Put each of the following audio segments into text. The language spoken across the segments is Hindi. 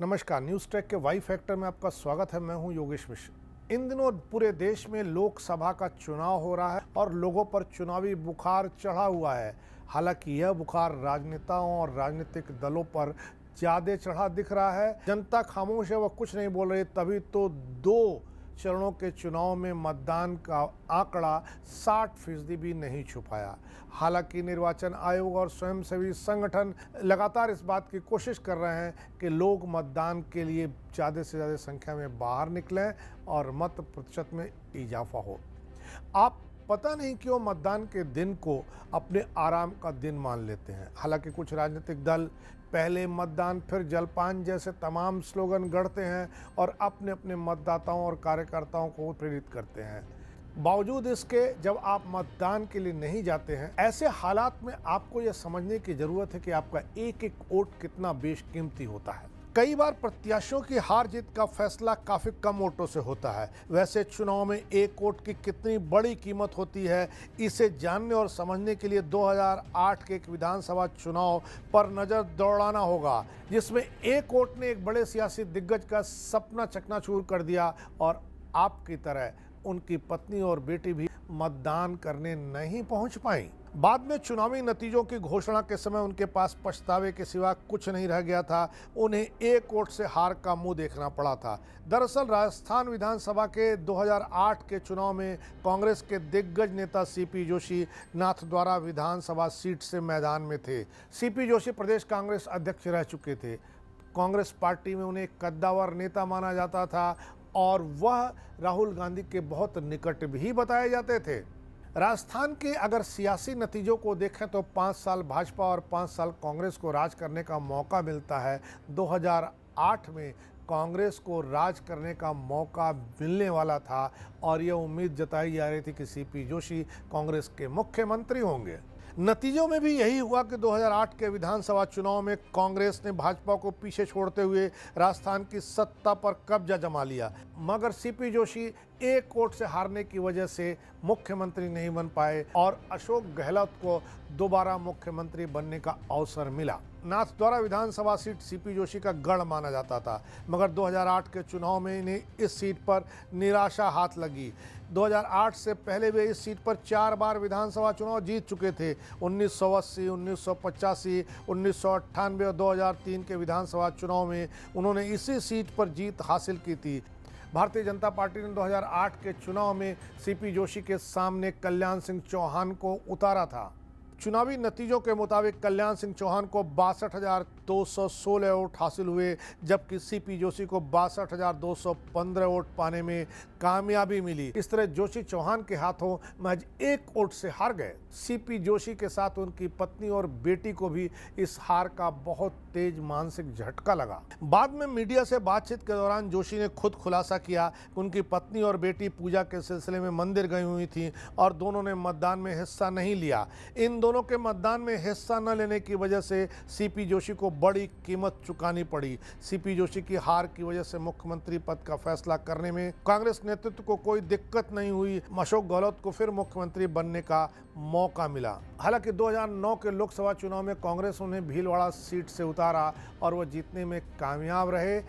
नमस्कार, न्यूज़ ट्रैक के वाई फैक्टर में आपका स्वागत है। मैं हूं योगेश मिश्र। इन दिनों पूरे देश में लोकसभा का चुनाव हो रहा है और लोगों पर चुनावी बुखार चढ़ा हुआ है। हालांकि यह बुखार राजनेताओं और राजनीतिक दलों पर ज़्यादा चढ़ा दिख रहा है। जनता खामोश है, वह कुछ नहीं बोल रही, तभी तो 2 चरणों के चुनाव में मतदान का आंकड़ा 60% भी नहीं छू पाया। हालांकि निर्वाचन आयोग और स्वयंसेवी संगठन लगातार इस बात की कोशिश कर रहे हैं कि लोग मतदान के लिए ज़्यादा से ज़्यादा संख्या में बाहर निकलें और मत प्रतिशत में इजाफा हो। आप पता नहीं क्यों मतदान के दिन को अपने आराम का दिन मान लेते हैं। हालांकि कुछ राजनीतिक दल पहले मतदान फिर जलपान जैसे तमाम स्लोगन गढ़ते हैं और अपने अपने मतदाताओं और कार्यकर्ताओं को प्रेरित करते हैं। बावजूद इसके जब आप मतदान के लिए नहीं जाते हैं, ऐसे हालात में आपको यह समझने की ज़रूरत है कि आपका एक एक वोट कितना बेशकीमती होता है। कई बार प्रत्याशियों की हार जीत का फैसला काफ़ी कम वोटों से होता है। वैसे चुनाव में एक वोट की कितनी बड़ी कीमत होती है, इसे जानने और समझने के लिए 2008 के एक विधानसभा चुनाव पर नज़र दौड़ाना होगा, जिसमें एक वोट ने एक बड़े सियासी दिग्गज का सपना चकनाचूर कर दिया और आपकी तरह उनकी पत्नी और बेटी भी मतदान करने नहीं पहुंच पाई। बाद में चुनावी नतीजों की घोषणा के समय उनके पास पछतावे के सिवा कुछ नहीं रह गया था। उन्हें एक वोट से हार का मुंह देखना पड़ा था। दरअसल राजस्थान विधानसभा के 2008 के चुनाव में कांग्रेस के दिग्गज नेता सीपी जोशी नाथद्वारा विधानसभा सीट से मैदान में थे। सीपी जोशी प्रदेश कांग्रेस अध्यक्ष रह चुके थे। कांग्रेस पार्टी में उन्हें कद्दावर नेता माना जाता था और वह राहुल गांधी के बहुत निकट भी बताए जाते थे। राजस्थान के अगर सियासी नतीजों को देखें तो 5 साल भाजपा और 5 साल कांग्रेस को राज करने का मौका मिलता है। 2008 में कांग्रेस को राज करने का मौका मिलने वाला था और यह उम्मीद जताई जा रही थी कि सीपी जोशी कांग्रेस के मुख्यमंत्री होंगे। नतीजों में भी यही हुआ कि 2008 के विधानसभा चुनाव में कांग्रेस ने भाजपा को पीछे छोड़ते हुए राजस्थान की सत्ता पर कब्जा जमा लिया, मगर सीपी जोशी एक वोट से हारने की वजह से मुख्यमंत्री नहीं बन पाए और अशोक गहलोत को दोबारा मुख्यमंत्री बनने का अवसर मिला। नाथद्वारा विधानसभा सीट सीपी जोशी का गढ़ माना जाता था, मगर 2008 के चुनाव में इन्हें इस सीट पर निराशा हाथ लगी। 2008 से पहले वे इस सीट पर 4 बार विधानसभा चुनाव जीत चुके थे। 1980, 1985, 1998 और 2003 के विधानसभा चुनाव में उन्होंने इसी सीट पर जीत हासिल की थी। भारतीय जनता पार्टी ने 2008 के चुनाव में सीपी जोशी के सामने कल्याण सिंह चौहान को उतारा था। चुनावी नतीजों के मुताबिक कल्याण सिंह चौहान को 62,216 वोट हासिल हुए, जबकि सीपी जोशी को 62,215 वोट पाने में कामयाबी मिली। इस तरह जोशी चौहान के हाथों महज एक वोट से हार गए। सीपी जोशी के साथ उनकी पत्नी और बेटी को भी इस हार का बहुत तेज मानसिक झटका लगा। बाद में मीडिया से बातचीत के दौरान जोशी ने खुद खुलासा किया कि उनकी पत्नी और बेटी पूजा के सिलसिले में मंदिर गई हुई थी और दोनों ने मतदान में हिस्सा नहीं लिया। इन दोनों के मतदान में हिस्सा न लेने की वजह से सीपी जोशी को बड़ी कीमत चुकानी पड़ी। सीपी जोशी की हार की वजह से मुख्यमंत्री पद का फैसला करने में कांग्रेस नेतृत्व को कोई दिक्कत नहीं हुई। अशोक गहलोत को फिर मुख्यमंत्री बनने का मौका मिला। हालांकि 2009 के लोकसभा चुनाव में कांग्रेस उन्हें भीलवाड़ा सीट से उतारा और वह जीतने में कामयाब रहे।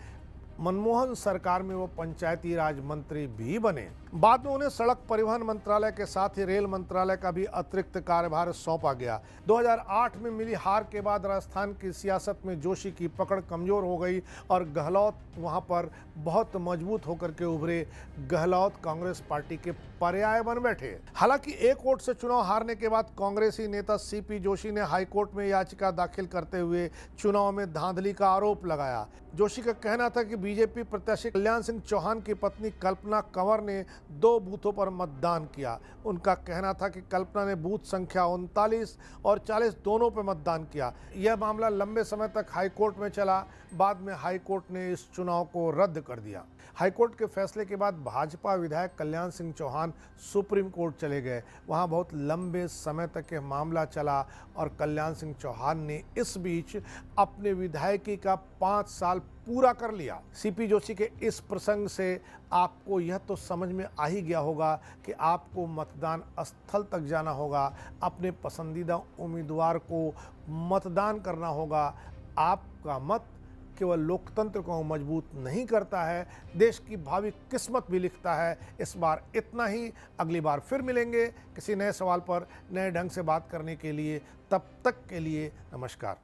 मनमोहन सरकार में वो पंचायती राज मंत्री भी बने। बाद में उन्हें सड़क परिवहन मंत्रालय के साथ ही रेल मंत्रालय का भी अतिरिक्त कार्यभार सौंपा गया। 2008 में मिली हार के बाद राजस्थान की सियासत में जोशी की पकड़ कमजोर हो गई और गहलोत वहां पर बहुत मजबूत होकर के उभरे। गहलोत कांग्रेस पार्टी के पर्याय बन बैठे। हालांकि एक वोट से चुनाव हारने के बाद कांग्रेसी नेता सीपी जोशी ने हाईकोर्ट में याचिका दाखिल करते हुए चुनाव में धांधली का आरोप लगाया। जोशी का कहना था कि बीजेपी प्रत्याशी कल्याण सिंह चौहान की पत्नी कल्पना कंवर ने 2 बूथों पर मतदान किया। उनका कहना था कि कल्पना ने बूथ संख्या 39 और 40 दोनों पर मतदान किया। यह मामला लंबे समय तक हाईकोर्ट में चला। बाद में हाईकोर्ट ने इस चुनाव को रद्द कर दिया। हाईकोर्ट के फैसले के बाद भाजपा विधायक कल्याण सिंह चौहान सुप्रीम कोर्ट चले गए। वहां बहुत लंबे समय तक यह मामला चला और कल्याण सिंह चौहान ने इस बीच अपने विधायकी का 5 साल पूरा कर लिया। सीपी जोशी के इस प्रसंग से आपको यह तो समझ में आ ही गया होगा कि आपको मतदान स्थल तक जाना होगा, अपने पसंदीदा उम्मीदवार को मतदान करना होगा। आपका मत केवल लोकतंत्र को मजबूत नहीं करता है, देश की भावी किस्मत भी लिखता है। इस बार इतना ही, अगली बार फिर मिलेंगे किसी नए सवाल पर नए ढंग से बात करने के लिए। तब तक के लिए नमस्कार।